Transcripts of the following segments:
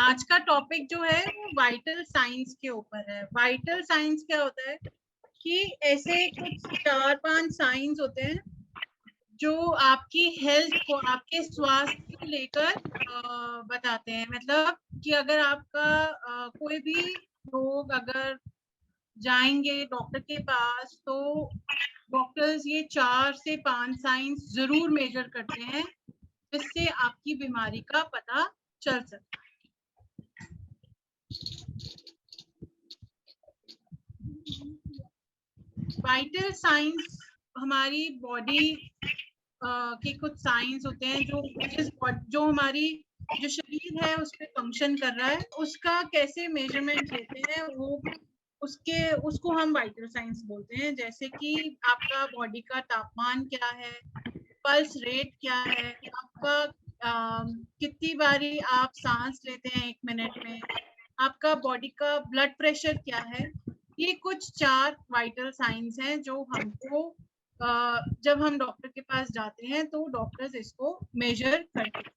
आज का टॉपिक जो है वो वाइटल साइंस के ऊपर है। वाइटल साइंस क्या होता है कि ऐसे कुछ 4-5 साइंस होते हैं जो आपकी हेल्थ को, आपके स्वास्थ्य को लेकर बताते हैं। मतलब कि अगर आपका कोई भी लोग अगर जाएंगे डॉक्टर के पास तो डॉक्टर्स ये 4 से 5 साइंस जरूर मेजर करते हैं जिससे आपकी बीमारी का पता चल सकता है। वाइटल साइंस हमारी बॉडी के कुछ साइंस होते हैं जो हमारी जो शरीर है उस पर फंक्शन कर रहा है, उसका कैसे मेजरमेंट लेते हैं वो उसको हम वाइटल साइंस बोलते हैं। जैसे कि आपका बॉडी का तापमान क्या है, पल्स रेट क्या है, आपका कितनी बारी आप सांस लेते हैं 1 मिनट में, आपका बॉडी का ब्लड प्रेशर क्या है। ये कुछ 4 वाइटल साइंस हैं जो हमको जब हम डॉक्टर के पास जाते हैं तो डॉक्टर्स इसको मेजर करते हैं।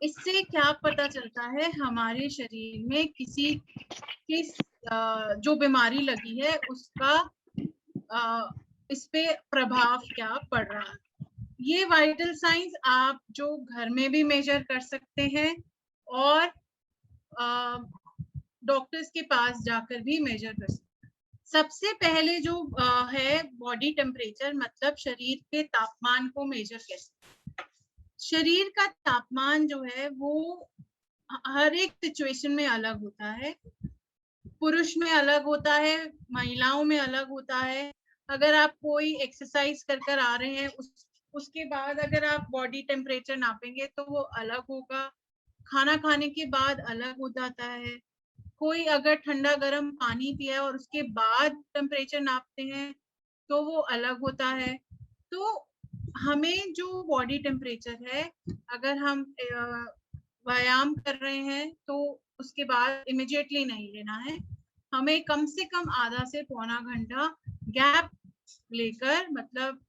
इससे क्या पता चलता है हमारे शरीर में किस जो बीमारी लगी है उसका इस पे प्रभाव क्या पड़ रहा है। ये वाइटल साइंस आप जो घर में भी मेजर कर सकते हैं और डॉक्टर्स के पास जाकर भी मेजर कर सकते हैं। सबसे पहले जो है बॉडी टेम्परेचर, मतलब शरीर के तापमान को मेजर कैसे। शरीर का तापमान जो है वो हर एक सिचुएशन में अलग होता है। पुरुष में अलग होता है, महिलाओं में अलग होता है। अगर आप कोई एक्सरसाइज कर आ रहे हैं उसके बाद अगर आप बॉडी टेम्परेचर नापेंगे तो वो अलग होगा। खाना खाने के बाद अलग हो जाता है। कोई अगर ठंडा गर्म पानी पिया और उसके बाद टेम्परेचर नापते हैं तो वो अलग होता है। तो हमें जो बॉडी टेम्परेचर है, अगर हम व्यायाम कर रहे हैं तो उसके बाद इमिडिएटली नहीं लेना है, हमें कम से कम आधा से पौना घंटा गैप लेकर, मतलब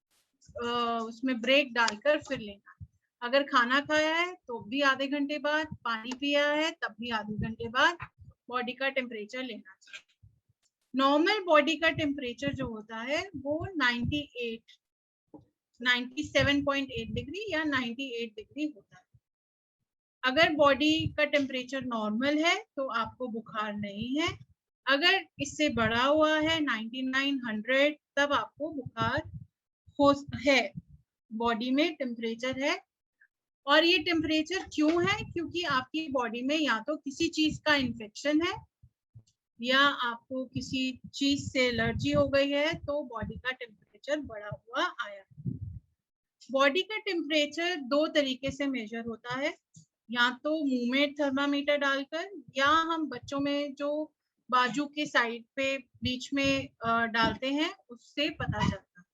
उसमें ब्रेक डालकर फिर लेना है। अगर खाना खाया है तो भी आधे घंटे बाद, पानी पिया है तब भी आधे घंटे बाद बॉडी का टेम्परेचर लेना चाहिए। नॉर्मल बॉडी का टेम्परेचर जो होता है वो 97.8 डिग्री या 98 डिग्री होता है। अगर बॉडी का टेम्परेचर नॉर्मल है तो आपको बुखार नहीं है। अगर इससे बढ़ा हुआ है 99-100 तब आपको बुखार है, बॉडी में टेम्परेचर है। और ये टेम्परेचर क्यों है? क्योंकि आपकी बॉडी में या तो किसी चीज का इन्फेक्शन है या आपको किसी चीज से एलर्जी हो गई है तो बॉडी का टेम्परेचर बढ़ा हुआ आया। बॉडी का टेम्परेचर 2 तरीके से मेजर होता है, या तो मुंह में थर्मामीटर डालकर, या हम बच्चों में जो बाजू के साइड पे बीच में डालते हैं उससे पता चलता है।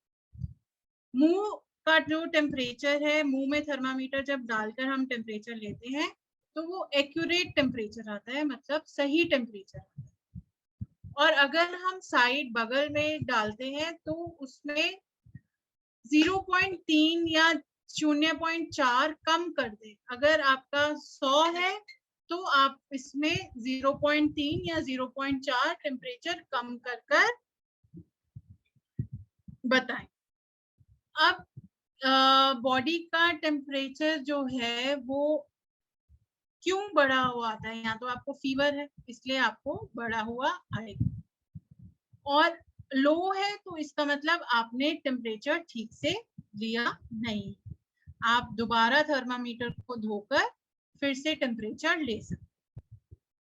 मुंह का जो टेम्परेचर है, मुंह में थर्मामीटर जब डालकर हम टेम्परेचर लेते हैं तो वो एक्यूरेट टेम्परेचर आता है, मतलब सही टेम्परेचर आता है। और अगर हम साइड बगल में डालते हैं तो उसमें 0.3 या 0.4 कम कर दें। अगर आपका 100 है तो आप इसमें 0.3 या 0.4 टेम्परेचर कम कर बताएं। अब बॉडी का टेम्परेचर जो है वो क्यों बढ़ा हुआ आता है? या तो आपको फीवर है इसलिए आपको बढ़ा हुआ आएगा, और लो है तो इसका मतलब आपने टेम्परेचर ठीक से लिया नहीं। आप दोबारा थर्मामीटर को धोकर फिर से टेम्परेचर ले सकते।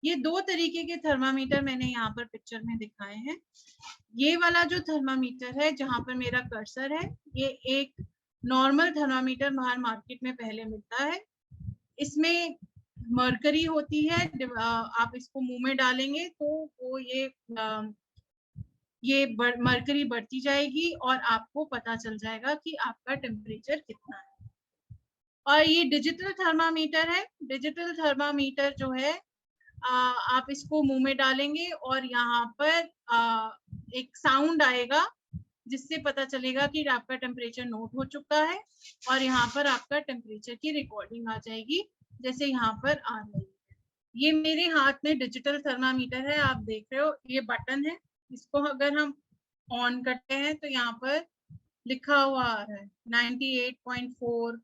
ये 2 तरीके के थर्मामीटर मैंने यहाँ पर पिक्चर में दिखाए हैं। ये वाला जो थर्मामीटर है जहाँ पर मेरा कर्सर है, ये एक नॉर्मल थर्मामीटर बाहर मार्केट में पहले मिलता है। इसमें मरकरी होती है, आप इसको मुंह में डालेंगे तो वो ये मरकरी बढ़ती जाएगी और आपको पता चल जाएगा कि आपका टेम्परेचर कितना है। और ये डिजिटल थर्मामीटर है। डिजिटल थर्मामीटर जो है आप इसको मुंह में डालेंगे और यहाँ पर एक साउंड आएगा जिससे पता चलेगा कि आपका टेम्परेचर नोट हो चुका है, और यहाँ पर आपका टेम्परेचर की रिकॉर्डिंग आ जाएगी जैसे यहाँ पर आ रही है। ये मेरे हाथ में डिजिटल थर्मामीटर है, आप देख रहे हो, ये बटन है, इसको अगर हम ऑन करते हैं तो यहाँ पर लिखा हुआ आ रहा है 98.4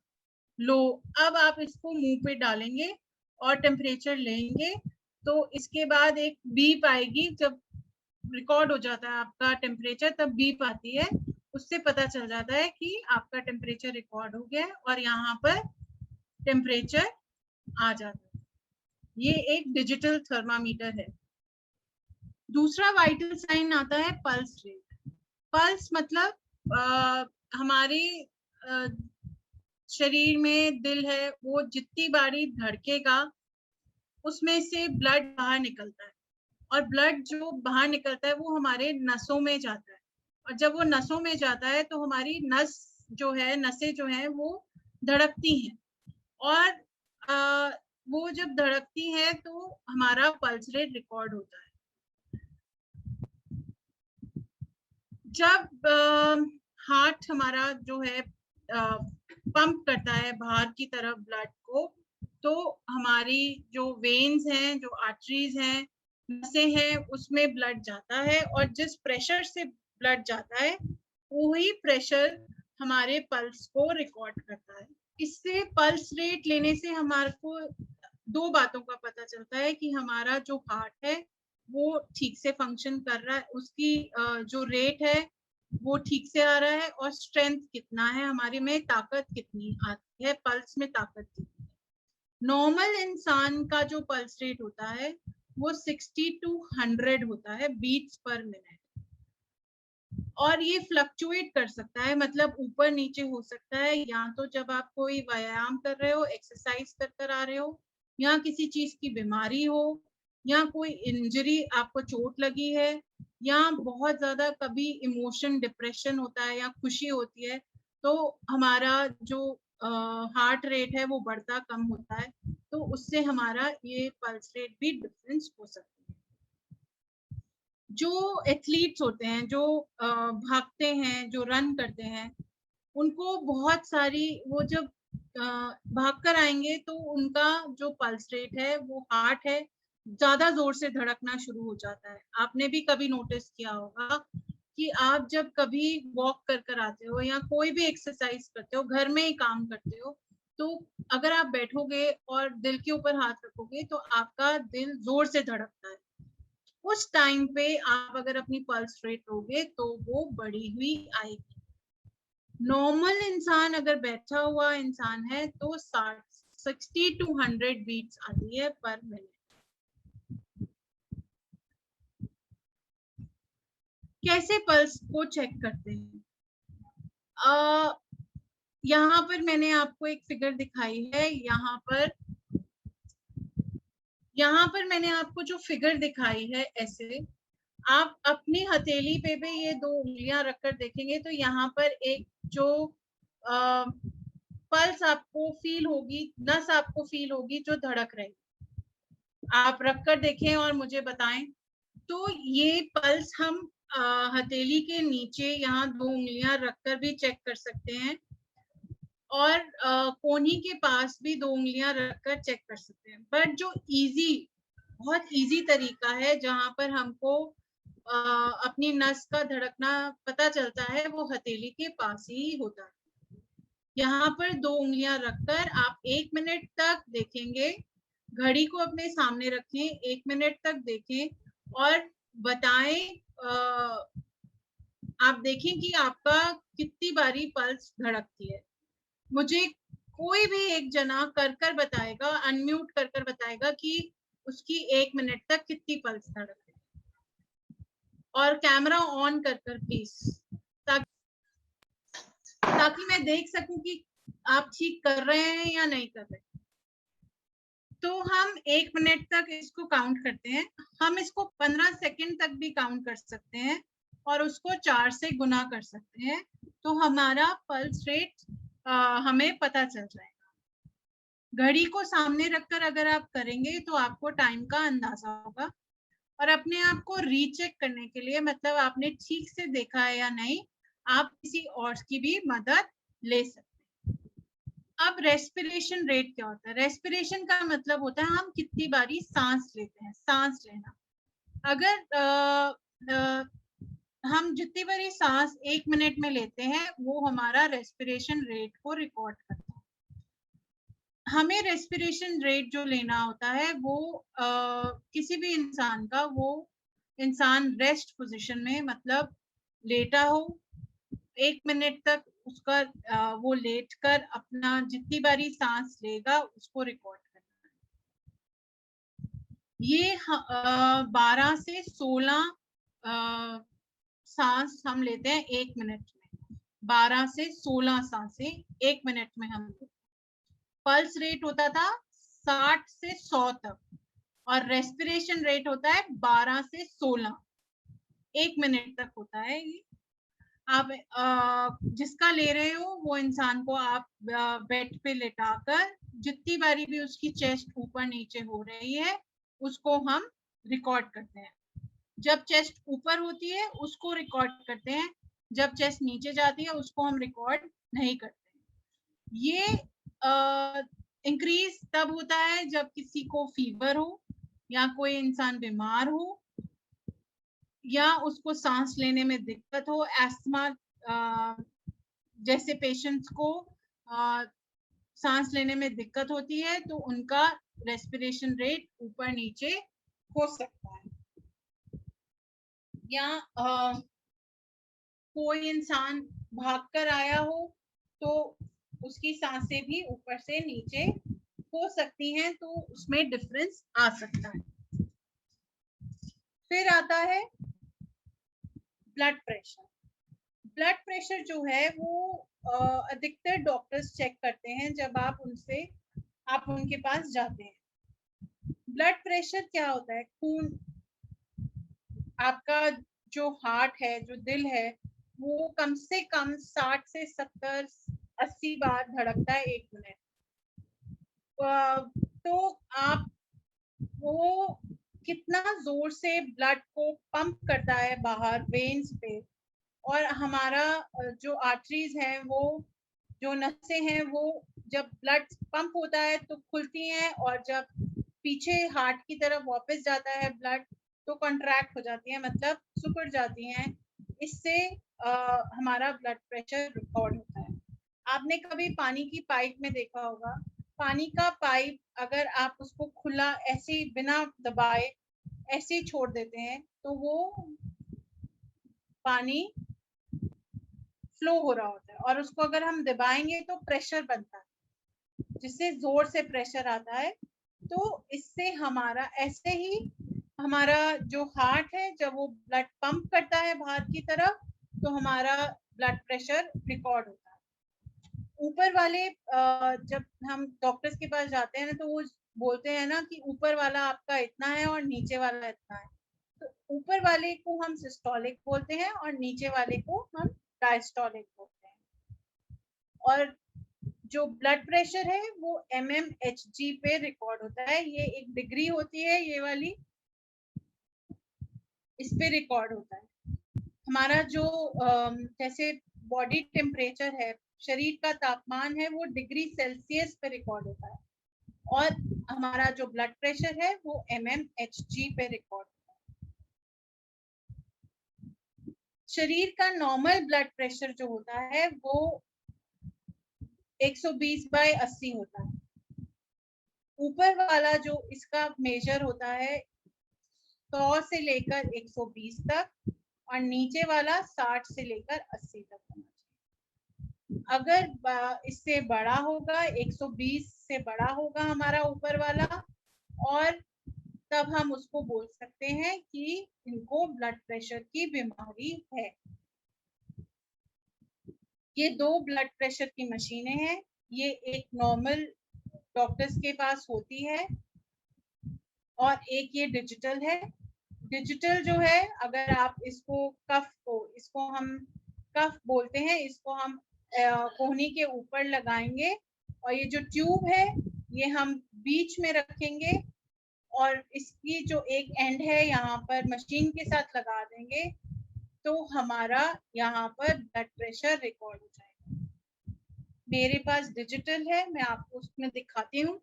लो। अब आप इसको मुंह पे डालेंगे और टेम्परेचर लेंगे, तो इसके बाद एक बीप आएगी, जब रिकॉर्ड हो जाता है आपका टेम्परेचर तब बीप आती है, उससे पता चल जाता है कि आपका टेम्परेचर रिकॉर्ड हो गया है और यहाँ पर टेम्परेचर आ जाता है। ये एक डिजिटल थर्मामीटर है। दूसरा वाइटल साइन आता है पल्स रेट। पल्स मतलब हमारे शरीर में दिल है, वो जितनी बारी धड़केगा उसमें से ब्लड बाहर निकलता है, और ब्लड जो बाहर निकलता है वो हमारे नसों में जाता है, और जब वो नसों में जाता है तो हमारी नसें जो है वो धड़कती हैं, और वो जब धड़कती है तो हमारा पल्स रेट रिकॉर्ड होता है। जब हार्ट हमारा जो है पंप करता है बाहर की तरफ ब्लड को, तो हमारी जो वेन्स हैं, जो आर्टरीज हैं, नसें हैं, उसमें ब्लड जाता है, और जिस प्रेशर से ब्लड जाता है वही प्रेशर हमारे पल्स को रिकॉर्ड करता है। इससे पल्स रेट लेने से हमारे को दो बातों का पता चलता है कि हमारा जो हार्ट है वो ठीक से फंक्शन कर रहा है, उसकी जो रेट है वो ठीक से आ रहा है, और स्ट्रेंथ कितना है, हमारे में ताकत कितनी आती है, पल्स में ताकत कितनी है। नॉर्मल इंसान का जो पल्स रेट होता है वो 60 to 100 होता है बीट्स पर मिनट, और ये फ्लक्चुएट कर सकता है, मतलब ऊपर नीचे हो सकता है, या तो जब आप कोई व्यायाम कर रहे हो, एक्सरसाइज कर आ रहे हो, या किसी चीज की बीमारी हो, या कोई इंजरी, आपको चोट लगी है, या बहुत ज्यादा कभी इमोशन डिप्रेशन होता है या खुशी होती है, तो हमारा जो हार्ट रेट है वो बढ़ता कम होता है, तो उससे हमारा ये पल्स रेट भी डिफरेंस हो सकता है। जो एथलीट्स होते हैं, जो भागते हैं, जो रन करते हैं, उनको बहुत सारी, वो जब भाग कर आएंगे तो उनका जो पल्स रेट है, वो हार्ट है, ज्यादा जोर से धड़कना शुरू हो जाता है। आपने भी कभी नोटिस किया होगा कि आप जब कभी वॉक कर आते हो या कोई भी एक्सरसाइज करते हो, घर में ही काम करते हो, तो अगर आप बैठोगे और दिल के ऊपर हाथ रखोगे तो आपका दिल जोर से धड़कता है। उस टाइम पे आप अगर अपनी पल्स रेट लोगे तो वो बढ़ी हुई आएगी। नॉर्मल इंसान अगर बैठा हुआ इंसान है तो 60 to 100 बीट्स आती है पर मिनट। कैसे पल्स को चेक करते हैं? यहाँ पर मैंने आपको एक फिगर दिखाई है, यहाँ पर मैंने आपको जो फिगर दिखाई है, ऐसे आप अपनी हथेली पे भी ये दो उंगलियां रखकर देखेंगे तो यहाँ पर एक जो पल्स आपको फील होगी, नस आपको फील होगी जो धड़क रही, आप रखकर देखें और मुझे बताएं। तो ये पल्स हम हथेली के नीचे यहाँ दो उंगलियां रखकर भी चेक कर सकते हैं, और कोहनी के पास भी दो उंगलियां रखकर चेक कर सकते हैं। बट जो बहुत इजी तरीका है जहां पर हमको अपनी नस का धड़कना पता चलता है, वो हथेली के पास ही होता है। यहाँ पर दो उंगलियां रखकर आप 1 मिनट तक देखेंगे, घड़ी को अपने सामने रखें, 1 मिनट तक देखें और बताएं, आप देखें कि आपका कितनी बारी पल्स धड़कती है। मुझे कोई भी एक जना कर बताएगा, अनम्यूट कर बताएगा कि उसकी 1 मिनट तक कितनी पल्स धड़कती है, और कैमरा ऑन कर प्लीज, ताकि मैं देख सकूं कि आप ठीक कर रहे हैं या नहीं कर रहे। तो हम 1 मिनट तक इसको काउंट करते हैं, हम इसको 15 सेकंड तक भी काउंट कर सकते हैं और उसको 4 से गुना कर सकते हैं, तो हमारा पल्स रेट हमें पता चल जाएगा। घड़ी को सामने रखकर अगर आप करेंगे तो आपको टाइम का अंदाजा होगा, और अपने आप को रीचेक करने के लिए, मतलब आपने ठीक से देखा है या नहीं, आप किसी और की भी मदद ले सकते हैं। अब रेस्पिरेशन रेट क्या होता है? रेस्पिरेशन का मतलब होता है हम कितनी बारी सांस लेते हैं, सांस लेना। अगर हम जितनी बारी सांस 1 मिनट में लेते हैं वो हमारा रेस्पिरेशन रेट को रिकॉर्ड करता है। हमें रेस्पिरेशन रेट जो लेना होता है वो किसी भी इंसान का, वो इंसान रेस्ट पोजीशन में मतलब लेटा हो 1 मिनट तक, उसका वो लेट कर अपना जितनी बारी सांस लेगा उसको रिकॉर्ड करना है। ये 12 से 16 सांस हम लेते हैं 1 मिनट में। 12 से 16 सांसें 1 मिनट में हम। पल्स रेट होता था 60 से 100 तक, और रेस्पिरेशन रेट होता है 12 से 16 1 मिनट तक होता है। ये आप जिसका ले रहे हो वो इंसान को आप बेड पे लेटाकर जितनी बारी भी उसकी चेस्ट ऊपर नीचे हो रही है उसको हम रिकॉर्ड करते हैं। जब चेस्ट ऊपर होती है उसको रिकॉर्ड करते हैं, जब चेस्ट नीचे जाती है उसको हम रिकॉर्ड नहीं करते। ये इंक्रीज तब होता है जब किसी को फीवर हो या कोई इंसान बीमार हो या उसको सांस लेने में दिक्कत हो। एस्थमा जैसे पेशेंट्स को सांस लेने में दिक्कत होती है तो उनका रेस्पिरेशन रेट ऊपर नीचे हो सकता है। या कोई इंसान भागकर आया हो तो उसकी सांसें भी ऊपर से नीचे हो सकती हैं, तो उसमें डिफरेंस आ सकता है। फिर आता है ब्लड प्रेशर। ब्लड प्रेशर जो है वो अधिकतर डॉक्टर्स चेक करते हैं जब आप उनके पास जाते हैं। ब्लड प्रेशर क्या होता है? खून, आपका जो हार्ट है, जो दिल है, वो कम से कम 60 से 70 80 बार धड़कता है 1 मिनट। तो आप वो कितना जोर से ब्लड को पंप करता है बाहर वेन्स पे, और हमारा जो आर्टरीज है, वो जो नसें हैं, वो जब ब्लड पंप होता है तो खुलती हैं, और जब पीछे हार्ट की तरफ वापस जाता है ब्लड तो कॉन्ट्रैक्ट हो जाती है, मतलब सिकुड़ जाती हैं। इससे हमारा ब्लड प्रेशर रिकॉर्ड होता है। आपने कभी पानी की पाइप में देखा होगा, पानी का पाइप अगर आप उसको खुला ऐसे ही बिना दबाए ऐसे ही छोड़ देते हैं तो वो पानी फ्लो हो रहा होता है, और उसको अगर हम दबाएंगे तो प्रेशर बनता है, जिससे जोर से प्रेशर आता है। तो इससे हमारा ऐसे ही हमारा जो हार्ट है, जब वो ब्लड पंप करता है बाहर की तरफ तो हमारा ब्लड प्रेशर रिकॉर्ड होता है। ऊपर वाले जब हम डॉक्टर्स के पास जाते हैं ना तो वो बोलते हैं ना कि ऊपर वाला आपका इतना है और नीचे वाला इतना है। तो ऊपर वाले को हम सिस्टोलिक बोलते हैं और नीचे वाले को हम डायस्टोलिक बोलते हैं। और जो ब्लड प्रेशर है वो mmHg पे रिकॉर्ड होता है। ये एक डिग्री होती है, ये वाली, इस पे रिकॉर्ड होता है। हमारा जो जैसे बॉडी टेम्परेचर है, शरीर का तापमान है, वो डिग्री सेल्सियस पे रिकॉर्ड होता है, और हमारा जो ब्लड प्रेशर है वो mmHg पे रिकॉर्ड होता है। शरीर का नॉर्मल ब्लड प्रेशर जो होता है वो 120/80 होता है। ऊपर वाला जो इसका मेजर होता है 100 से लेकर 120 तक, और नीचे वाला 60 से लेकर 80 तक होना चाहिए। अगर इससे बड़ा होगा, 120 से बड़ा होगा हमारा ऊपर वाला, और तब हम उसको बोल सकते हैं कि इनको ब्लड प्रेशर की बीमारी है। ये 2 ब्लड प्रेशर की मशीनें हैं। ये एक नॉर्मल डॉक्टर्स के पास होती है और एक ये डिजिटल है। डिजिटल जो है, अगर आप इसको हम कफ बोलते हैं, इसको हम कोहनी के ऊपर लगाएंगे, और ये जो ट्यूब है ये हम बीच में रखेंगे, और इसकी जो एक एंड है यहाँ पर मशीन के साथ लगा देंगे, तो हमारा यहाँ पर ब्लड प्रेशर रिकॉर्ड हो जाएगा। मेरे पास डिजिटल है, मैं आपको उसमें दिखाती हूँ।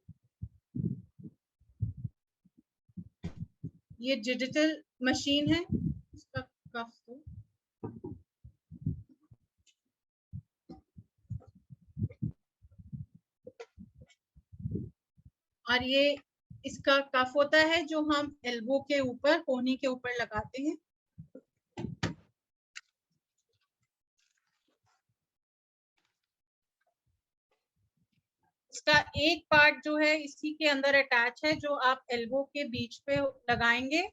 ये डिजिटल मशीन है, इसका कफ तो और ये इसका कफ होता है जो हम एल्बो के ऊपर, कोहनी के ऊपर लगाते हैं। इसका एक पार्ट जो है इसी के अंदर अटैच है, जो आप एल्बो के बीच पे लगाएंगे,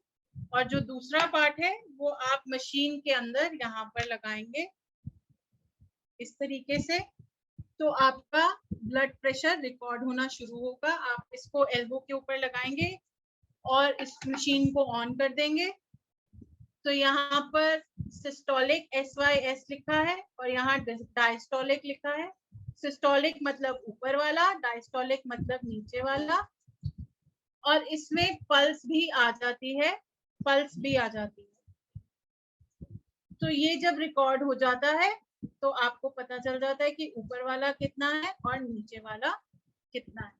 और जो दूसरा पार्ट है वो आप मशीन के अंदर यहाँ पर लगाएंगे इस तरीके से। तो आपका ब्लड प्रेशर रिकॉर्ड होना शुरू होगा। आप इसको एल्बो के ऊपर लगाएंगे और इस मशीन को ऑन कर देंगे। तो यहाँ पर सिस्टोलिक SYS लिखा है और यहाँ डायस्टोलिक लिखा है। सिस्टोलिक मतलब ऊपर वाला, डायस्टोलिक मतलब नीचे वाला, और इसमें पल्स भी आ जाती है, पल्स भी आ जाती है। तो ये जब रिकॉर्ड हो जाता है तो आपको पता चल जाता है कि ऊपर वाला कितना है और नीचे वाला कितना है।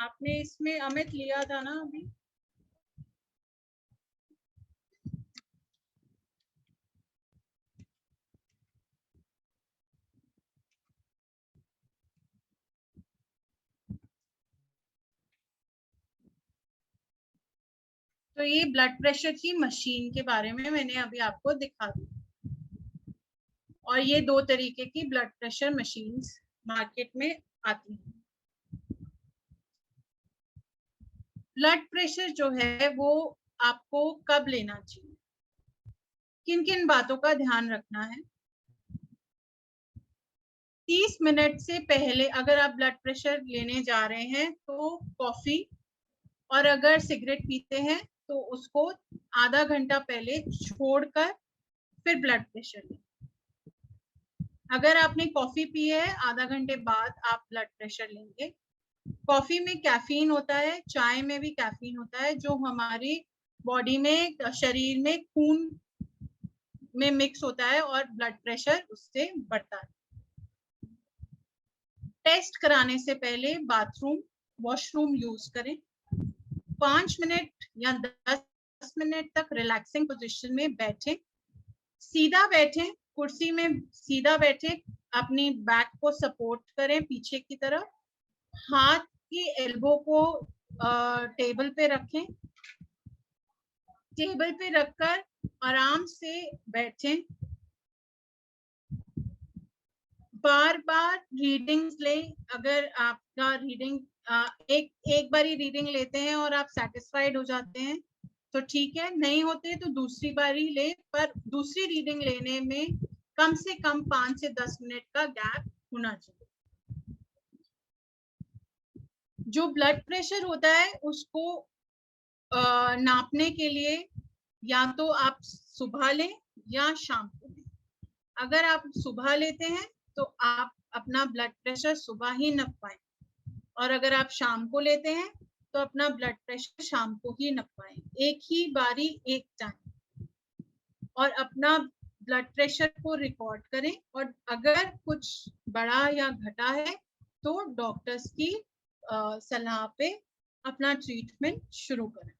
आपने इसमें अमित लिया था ना अभी? तो ये ब्लड प्रेशर की मशीन के बारे में मैंने अभी आपको दिखा दी। और ये दो तरीके की ब्लड प्रेशर मशीन्स मार्केट में आती हैं। ब्लड प्रेशर जो है वो आपको कब लेना चाहिए, किन किन बातों का ध्यान रखना है? 30 मिनट से पहले अगर आप ब्लड प्रेशर लेने जा रहे हैं तो कॉफी, और अगर सिगरेट पीते हैं तो उसको आधा घंटा पहले छोड़कर फिर ब्लड प्रेशर लें। अगर आपने कॉफी पी है आधा घंटे बाद आप ब्लड प्रेशर लेंगे। कॉफी में कैफीन होता है, चाय में भी कैफीन होता है, जो हमारी बॉडी में, शरीर में खून में मिक्स होता है और ब्लड प्रेशर उससे बढ़ता है। टेस्ट कराने से पहले बाथरूम, वॉशरूम यूज करें। 5 मिनट या 10 मिनट तक रिलैक्सिंग पोजीशन में बैठें। सीधा बैठें, कुर्सी में सीधा बैठें, अपनी बैक को सपोर्ट करें पीछे की तरफ, हाथ की एल्बो को टेबल पे रखें। टेबल पे रखकर आराम से बैठें। बार बार रीडिंग्स लें। अगर आपका रीडिंग एक बारी रीडिंग लेते हैं और आप सेटिस्फाइड हो जाते हैं तो ठीक है, नहीं होते तो दूसरी बारी ले, पर दूसरी रीडिंग लेने में कम से कम 5 से 10 मिनट का गैप होना चाहिए। जो ब्लड प्रेशर होता है उसको नापने के लिए या तो आप सुबह लें या शाम को लें। अगर आप सुबह लेते हैं तो आप अपना ब्लड प्रेशर सुबह ही नप पाएं, और अगर आप शाम को लेते हैं तो अपना ब्लड प्रेशर शाम को ही नपाएं, एक ही बारी एक टाइम। और अपना ब्लड प्रेशर को रिकॉर्ड करें, और अगर कुछ बढ़ा या घटा है तो डॉक्टर्स की सलाह पे अपना ट्रीटमेंट शुरू करें।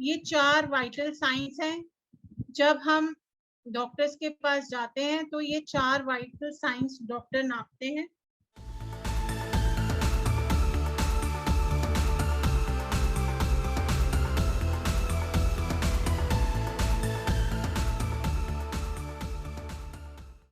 ये 4 वाइटल साइंस हैं। जब हम डॉक्टर्स के पास जाते हैं तो ये 4 वाइटल साइंस डॉक्टर नापते हैं।